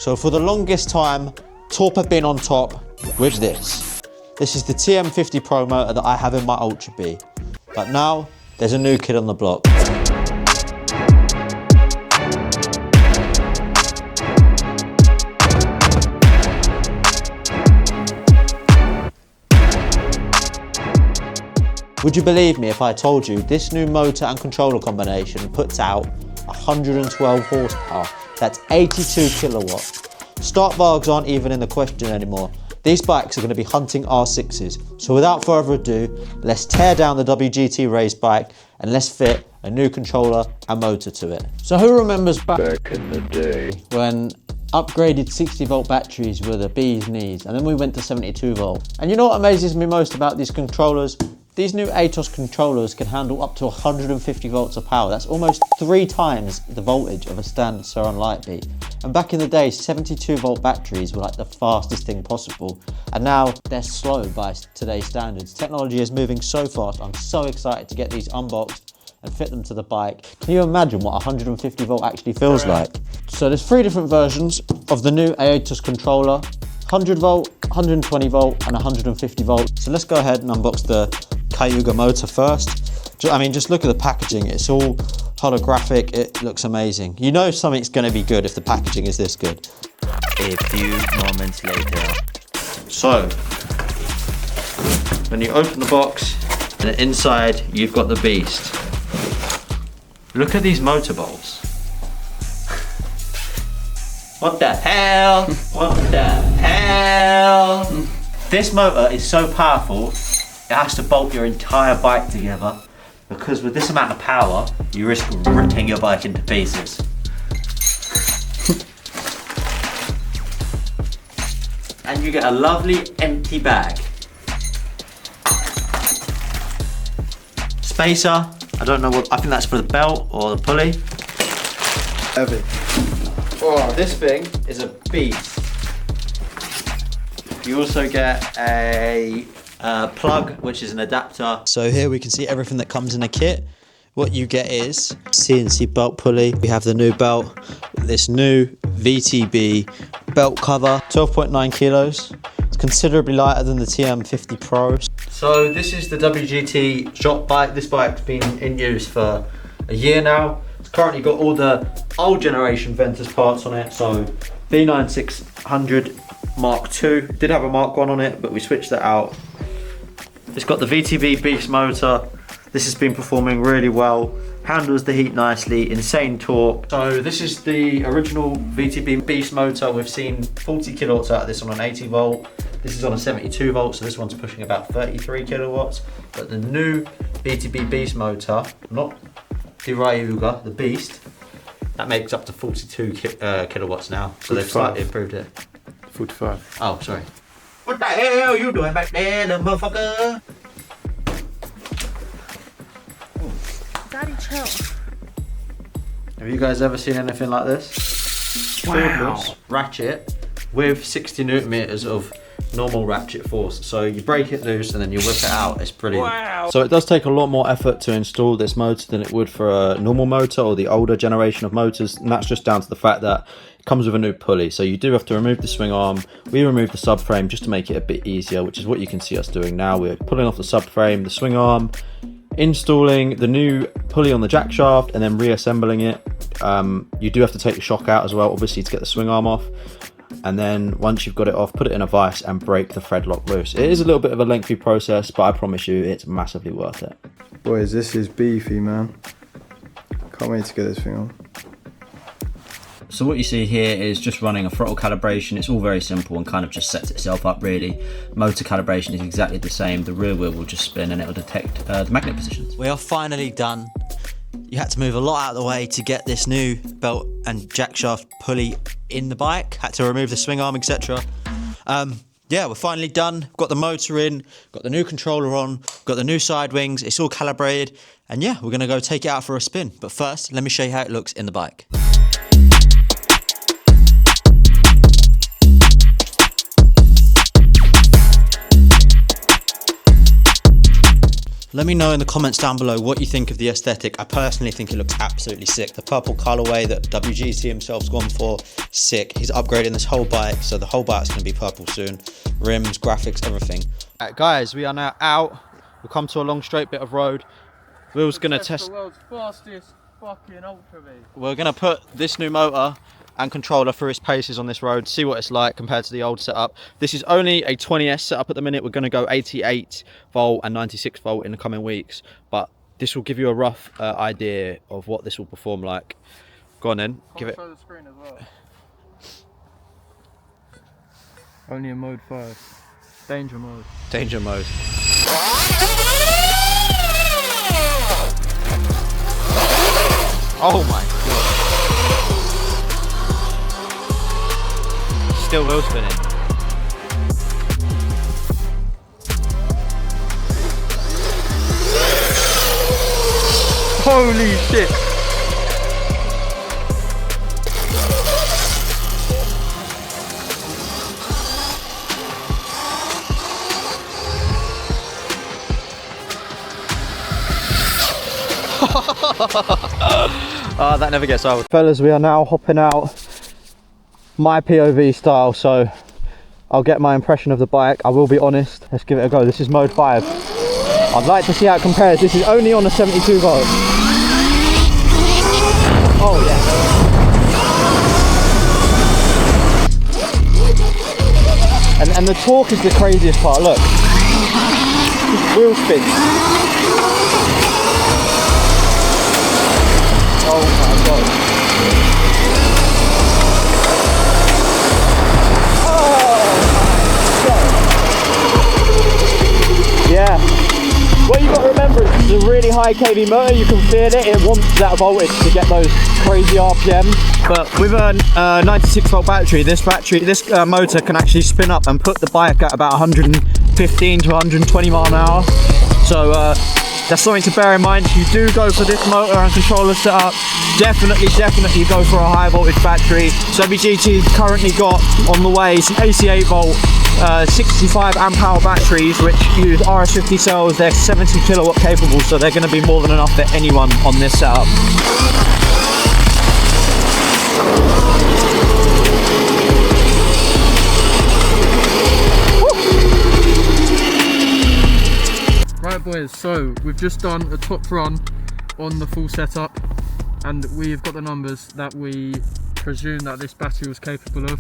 So for the longest time, Torp have been on top with this. This is the TM50 Pro motor that I have in my Ultra Bee. But now, there's a new kid on the block. Would you believe me if I told you this new motor and controller combination puts out 112 horsepower? That's 82 kilowatts. Start vargs aren't even in the question anymore. These bikes are going to be hunting R6s. So without further ado, let's tear down the WGT race bike and let's fit a new controller and motor to it. So who remembers back in the day when upgraded 60 volt batteries were the bee's knees, and then we went to 72 volt. And you know what amazes me most about these controllers? These new Aetos controllers can handle up to 150 volts of power. That's almost 3 times the voltage of a standard SurRon Light Bee. And back in the day, 72 volt batteries were like the fastest thing possible. And now they're slow by today's standards. Technology is moving so fast. I'm so excited to get these unboxed and fit them to the bike. Can you imagine what 150 volt actually feels like? So there's 3 different versions of the new Aetos controller: 100 volt, 120 volt, and 150 volt. So let's go ahead and unbox the Ryuga motor first. I mean, just look at the packaging. It's all holographic. It looks amazing. You know something's going to be good if the packaging is this good. A few moments later. So, when you open the box, and inside you've got the beast. Look at these motor bolts. What the hell? What the hell? This motor is so powerful, it has to bolt your entire bike together, because with this amount of power, you risk ripping your bike into pieces. And you get a lovely empty bag. Spacer, I don't know what, I think that's for the belt or the pulley. Heavy. Oh, this thing is a beast. You also get a plug, which is an adapter. So here we can see everything that comes in a kit. What you get is CNC belt pulley. We have the new belt, this new VTB belt cover, 12.9 kilos. It's considerably lighter than the TM50 Pro. So this is the WGT shop bike. This bike's been in use for a year now. It's currently got all the old generation Ventus parts on it. So V9600 Mark II. Did have a Mark 1 on it, but we switched that out. It's got the VTB Beast motor. This has been performing really well. Handles the heat nicely, insane torque. So this is the original VTB Beast motor. We've seen 40 kilowatts out of this on an 80 volt. This is on a 72 volt, so this one's pushing about 33 kilowatts. But the new VTB Beast motor, not the Ryuga, the Beast, that makes up to 42 kilowatts now. So they've slightly improved it. 45. Oh, sorry. What the hell you doing back there, little motherfucker? Daddy, chill. Have you guys ever seen anything like this? Wow. Cordless ratchet with 60 newton meters of normal ratchet force. So you break it loose and then you whip it out. It's brilliant. Wow. So it does take a lot more effort to install this motor than it would for a normal motor or the older generation of motors, and that's just down to the fact that it comes with a new pulley. So you do have to remove the swing arm. We removed the subframe just to make it a bit easier, which is what you can see us doing now. We're pulling off the subframe, the swing arm, installing the new pulley on the jack shaft, and then reassembling it. You do have to take the shock out as well, obviously, to get the swing arm off. And then once you've got it off, put it in a vise and break the thread lock loose. It is a little bit of a lengthy process, but I promise you it's massively worth it. Boys, this is beefy, man. Can't wait to get this thing on. So what you see here is just running a throttle calibration. It's all very simple and kind of just sets itself up really. Motor calibration is exactly the same. The rear wheel will just spin and it will detect the magnet positions. We are finally done. You had to move a lot out of the way to get this new belt and jack shaft pulley in the bike. Had to remove the swing arm, etc. Yeah, we're finally done. Got the motor in, got the new controller on, got the new side wings. It's all calibrated. And yeah, we're gonna go take it out for a spin. But first, let me show you how it looks in the bike. Let me know in the comments down below what you think of the aesthetic. I personally think it looks absolutely sick. The purple colorway that WGT himself's gone for, sick. He's upgrading this whole bike, so the whole bike's gonna be purple soon. Rims, graphics, everything. Alright guys, we are now out. We've come to a long straight bit of road. Will's gonna test the world's fastest fucking Ultra Bee. We're gonna put this new motor and controller through its paces on this road, see what it's like compared to the old setup. This is only a 20S setup at the minute. We're going to go 88 volt and 96 volt in the coming weeks, but this will give you a rough idea of what this will perform like. Go on then, give it. Show the screen as well. Only in mode 5. Danger mode. Danger mode. Oh my god. Still wheel spinning. Holy shit! That never gets old. Fellas, we are now hopping out my POV style, so I'll get my impression of the bike. I will be honest. Let's give it a go. This is mode 5. I'd like to see how it compares. This is only on a 72 volt. Oh yeah. And the torque is the craziest part. Look, just wheel spin. Oh my god. Yeah. What you got to remember is it's a really high kV motor. You can feel it. It wants that voltage to get those crazy RPMs. But with a 96 volt battery, this motor can actually spin up and put the bike at about 115 to 120 mile an hour. So that's something to bear in mind. If you do go for this motor and controller setup, definitely go for a high voltage battery. So WGT's currently got on the way some 88 volt 65 amp hour batteries which use RS50 cells. They're 70 kilowatt capable, so they're going to be more than enough for anyone on this setup. Right boys, so we've just done a top run on the full setup and we've got the numbers that we presume that this battery was capable of.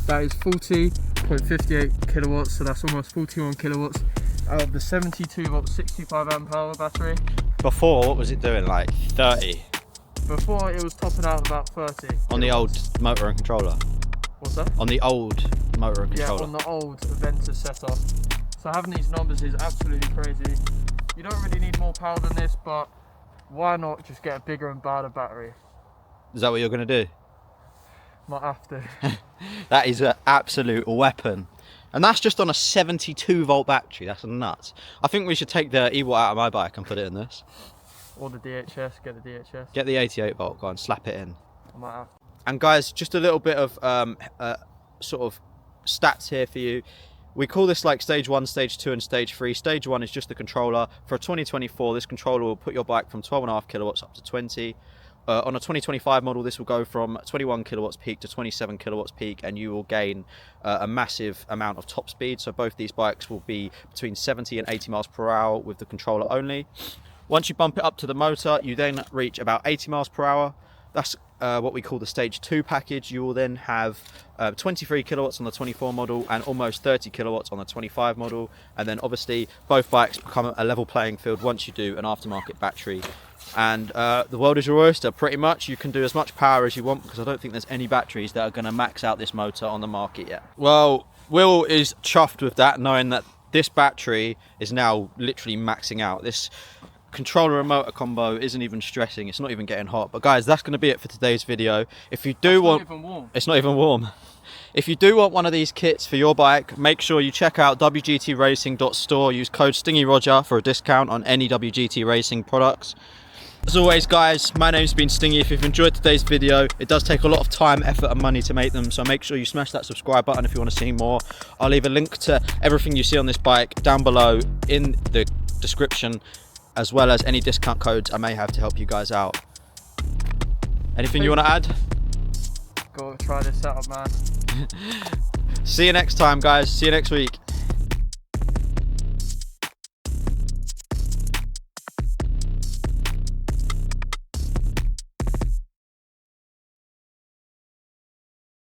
That is 40.58 kilowatts, so that's almost 41 kilowatts out of the 72 volt 65 amp hour battery. Before, what was it doing, like 30? Before it was topping out about 30. On the old motor and controller? What's that? On the old motor and controller? Yeah, on the old Ventus setup. So having these numbers is absolutely crazy. You don't really need more power than this, but why not just get a bigger and badder battery? Is that what you're going to do? Might have to. That is an absolute weapon. And that's just on a 72 volt battery. That's nuts. I think we should take the E-watt out of my bike and put it in this. Or the DHS, get the DHS. Get the 88 volt, go and slap it in. I might have to. And guys, just a little bit of sort of stats here for you. We call this like stage 1, stage 2 and stage 3. Stage 1 is just the controller. For a 2024, this controller will put your bike from 12.5 kilowatts up to 20. On a 2025 model, this will go from 21 kilowatts peak to 27 kilowatts peak, and you will gain a massive amount of top speed. So both these bikes will be between 70 and 80 miles per hour with the controller only. Once you bump it up to the motor, you then reach about 80 miles per hour. That's what we call the stage 2 package. You will then have 23 kilowatts on the 24 model and almost 30 kilowatts on the 25 model. And then obviously both bikes become a level playing field once you do an aftermarket battery. And the world is your oyster, pretty much. You can do as much power as you want, because I don't think there's any batteries that are going to max out this motor on the market yet. Well, Will is chuffed with that, knowing that this battery is now literally maxing out. This controller and motor combo isn't even stressing, it's not even getting hot. But guys, that's going to be it for today's video. If you do want, it's not even warm. It's not even warm. If you do want one of these kits for your bike, make sure you check out wgtracing.store. Use code StingyRoger for a discount on any WGT Racing products. As always guys, my name's been Stingy. If you've enjoyed today's video, it does take a lot of time, effort and money to make them, so make sure you smash that subscribe button if you want to see more. I'll leave a link to everything you see on this bike down below in the description. as well as any discount codes I may have to help you guys out. Anything you want to add? Go try this setup, man. See you next time, guys. See you next week.